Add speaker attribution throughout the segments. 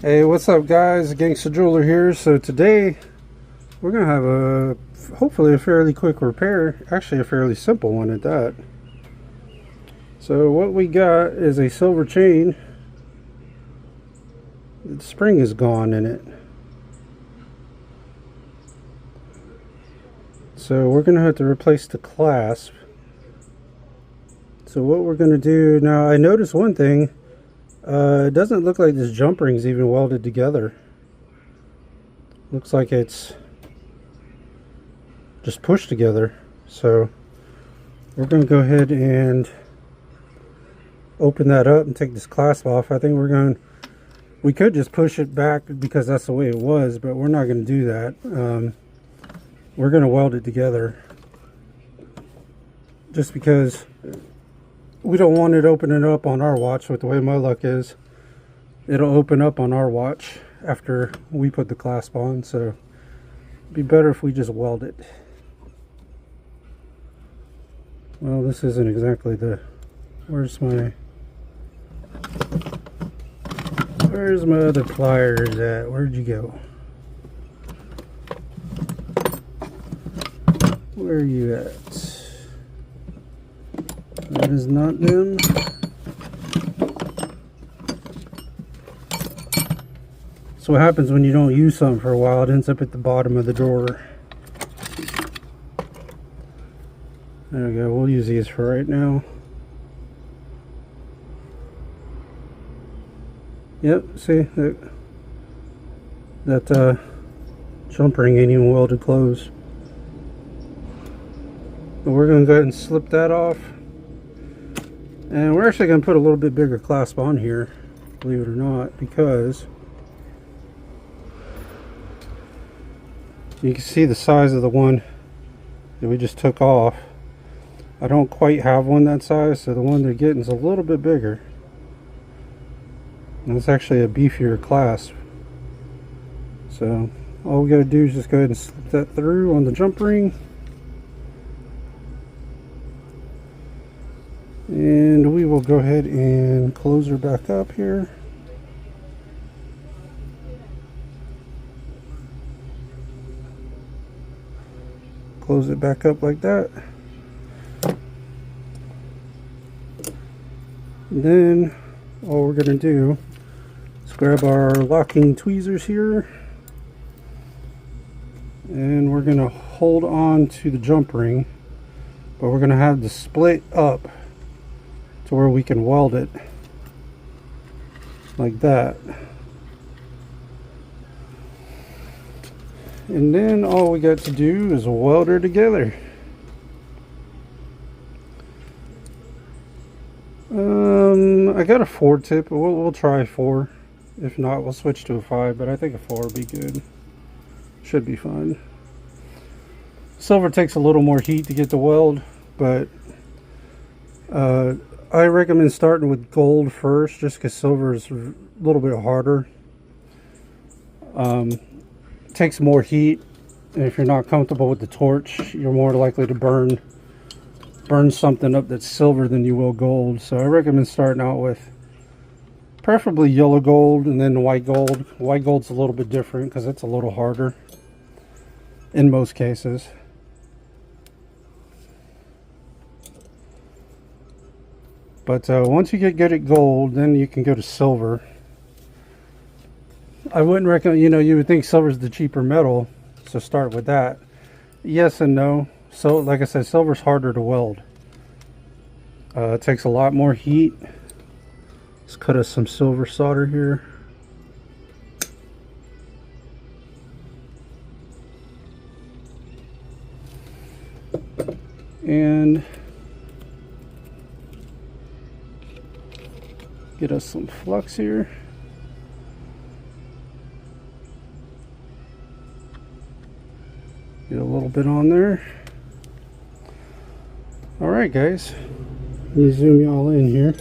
Speaker 1: Hey, what's up, guys? Gangsta Jeweler here. So today we're gonna have hopefully a fairly quick repair, actually a fairly simple one at that. So what we got is a silver chain. The spring is gone in it. So we're gonna have to replace the clasp. So what we're gonna do now, I noticed one thing. It doesn't look like this jump ring's even welded together. Looks like it's just pushed together. So we're going to go ahead and open that up and take this clasp off. I think we could just push it back because that's the way it was, but we're not going to do that. We're going to weld it together just because we don't want it opening up on our watch. With the way my luck is, it'll open up on our watch after we put the clasp on, so it'd be better if we just weld it. Well, this isn't exactly the... Where's my other pliers at? Where'd you go? Where are you at? That is not them. So what happens when you don't use something for a while, it ends up at the bottom of the drawer. There we go, we'll use these for right now. Yep, see, that jump ring ain't even welded closed. But we're going to go ahead and slip that off. And we're actually going to put a little bit bigger clasp on here, believe it or not, because you can see the size of the one that we just took off. I don't quite have one that size, so the one they're getting is a little bit bigger. And it's actually a beefier clasp. So all we got to do is just go ahead and slip that through on the jump ring. And we will go ahead and close her back up here. Close it back up like that. And then all we're going to do is grab our locking tweezers here. And we're going to hold on to the jump ring. But we're going to have the split up to where we can weld it like that. And then all we got to do is weld her together. I got a 4 tip. We'll try 4. If not, we'll switch to a 5, but I think a 4 would be good. Should be fun. Silver takes a little more heat to get the weld, but I recommend starting with gold first, just because silver is a little bit harder. It takes more heat, and if you're not comfortable with the torch, you're more likely to burn something up that's silver than you will gold. So I recommend starting out with preferably yellow gold and then white gold. White gold's a little bit different because it's a little harder in most cases. But once you get good at gold, then you can go to silver. I wouldn't recommend, you would think silver is the cheaper metal, so start with that. Yes and no. So, like I said, silver's harder to weld. It takes a lot more heat. Let's cut us some silver solder here. And get us some flux here. Get a little bit on there. Alright guys, let me zoom y'all in here.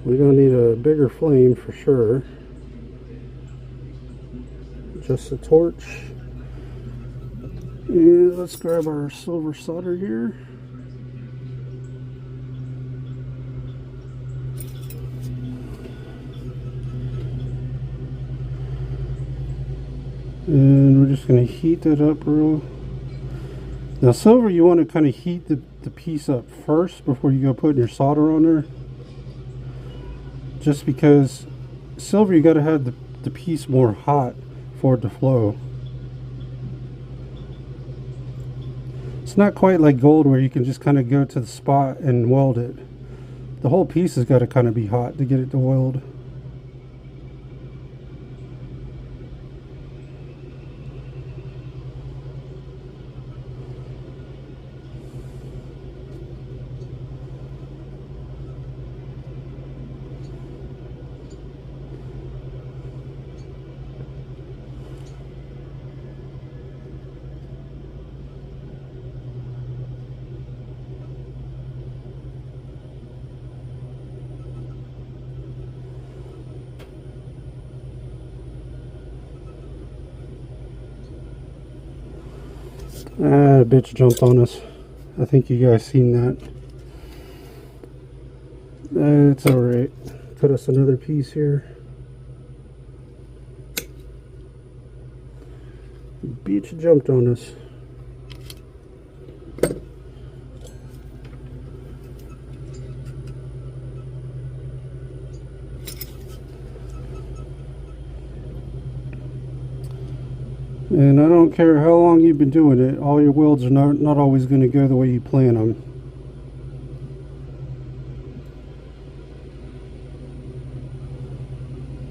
Speaker 1: We're going to need a bigger flame for sure. Just a torch. And let's grab our silver solder here. And we're just going to heat that up real. Now silver, you want to kind of heat the piece up first before you go putting your solder on there. Just because silver, you got to have the piece more hot for it to flow. It's not quite like gold where you can just kind of go to the spot and weld it. The whole piece has got to kind of be hot to get it to weld. Ah, bitch jumped on us. I think you guys seen that. It's alright. Cut us another piece here. Bitch jumped on us. And I don't care how long you've been doing it, all your welds are not always going to go the way you plan them.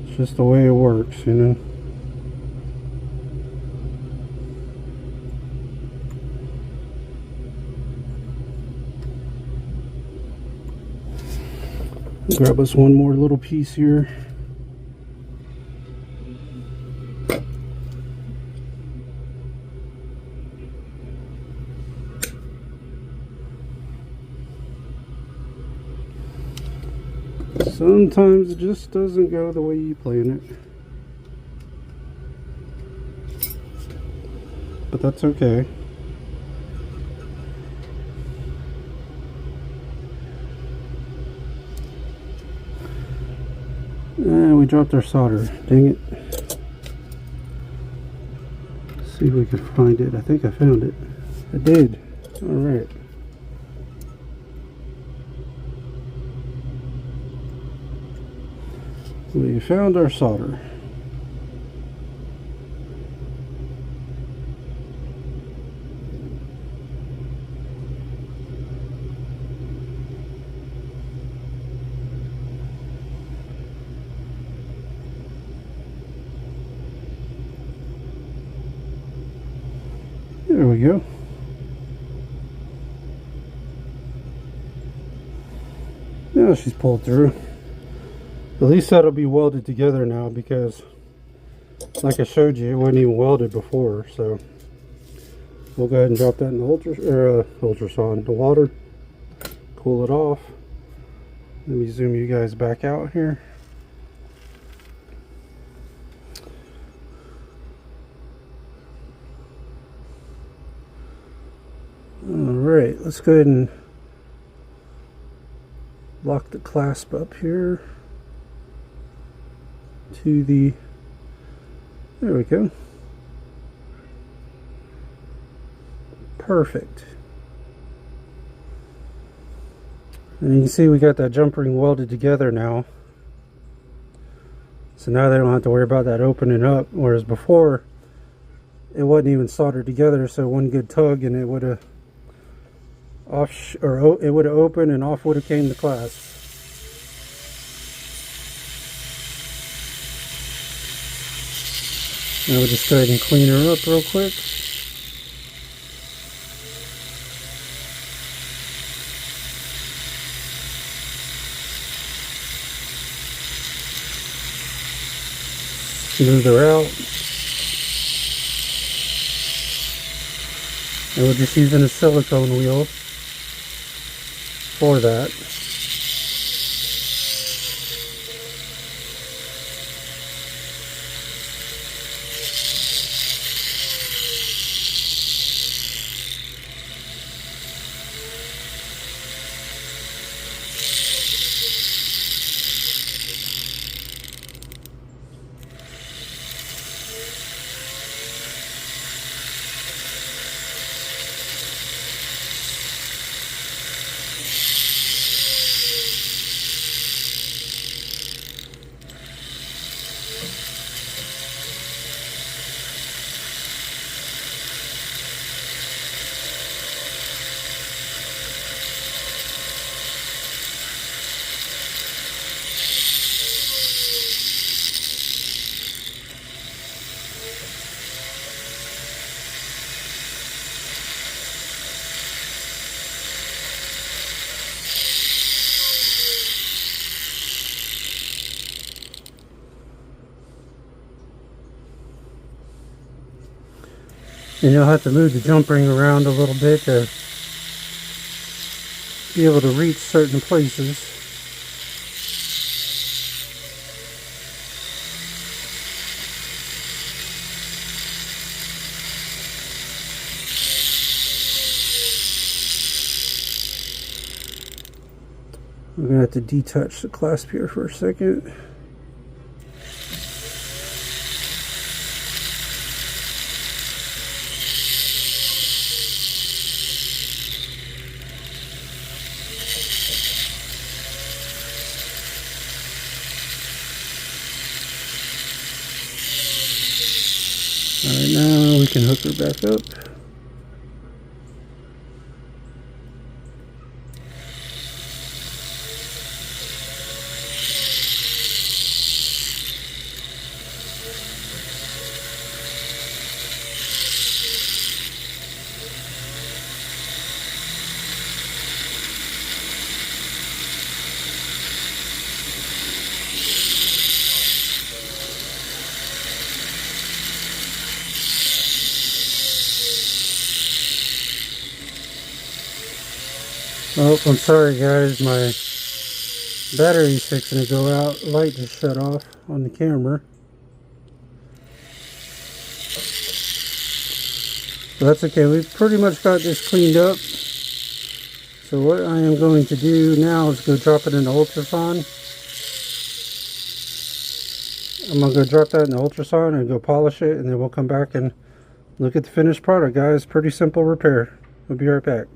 Speaker 1: It's just the way it works, you know. Grab us one more little piece here. Sometimes it just doesn't go the way you plan it. But that's okay. And we dropped our solder. Dang it. Let's see if we can find it. I think I found it. I did. Alright. We found our solder. There we go. Now she's pulled through. At least that'll be welded together now, because like I showed you, it wasn't even welded before. So we'll go ahead and drop that in the ultrasound, the water, cool it off. Let me zoom you guys back out here. Alright, let's go ahead and lock the clasp up here to the, there we go. Perfect. And you can see we got that jump ring welded together now. So now they don't have to worry about that opening up, whereas before it wasn't even soldered together, so one good tug and it would have it would have opened and off would have came the clasp. Now we'll just go ahead and clean her up real quick. Smooth her out. And we're just using a silicone wheel for that. And you'll have to move the jump ring around a little bit to be able to reach certain places. We're going to have to detach the clasp here for a second. Alright, now we can hook her back up. Oh, I'm sorry guys, my battery's fixing to go out. Light just shut off on the camera. But that's okay, we've pretty much got this cleaned up. So what I am going to do now is go drop it in the ultrasound. I'm going to go drop that in the ultrasound and go polish it, and then we'll come back and look at the finished product, guys. Pretty simple repair. We'll be right back.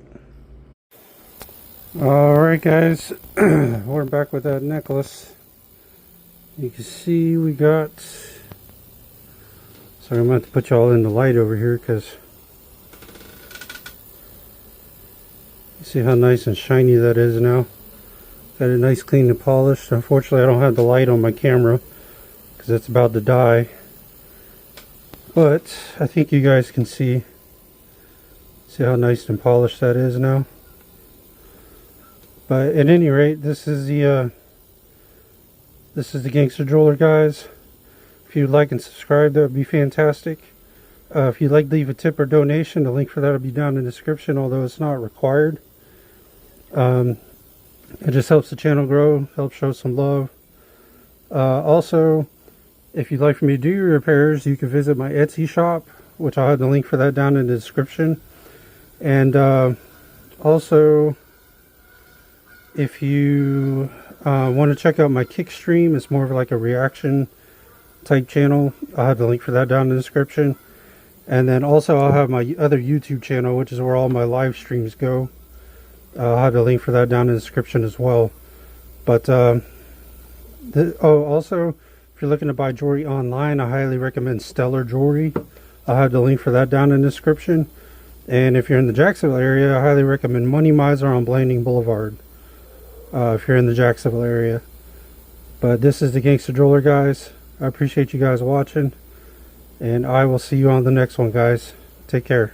Speaker 1: Alright guys, we're back with that necklace. You can see we got, so I'm going to have to put y'all in the light over here because you see how nice and shiny that is now. Got it nice, clean and polished. Unfortunately I don't have the light on my camera because it's about to die, but I think you guys can see how nice and polished that is now. But at any rate, this is the Gangster Jeweler, guys. If you'd like and subscribe, that would be fantastic. If you'd like to leave a tip or donation, the link for that will be down in the description, although it's not required. It just helps the channel grow, helps show some love. Also, if you'd like for me to do your repairs, you can visit my Etsy shop, which I'll have the link for that down in the description. And also, if you want to check out my Kick stream, it's more of like a reaction type channel. I'll have the link for that down in the description. And then also I'll have my other YouTube channel, which is where all my live streams go. I'll have the link for that down in the description as well. But also, if you're looking to buy jewelry online, I highly recommend Stellar Jewelry. I'll have the link for that down in the description. And if you're in the Jacksonville area, I highly recommend Money Miser on Blanding Boulevard. If you're in the Jacksonville area. But this is the Gangster Jeweler, guys. I appreciate you guys watching, and I will see you on the next one, guys. Take care.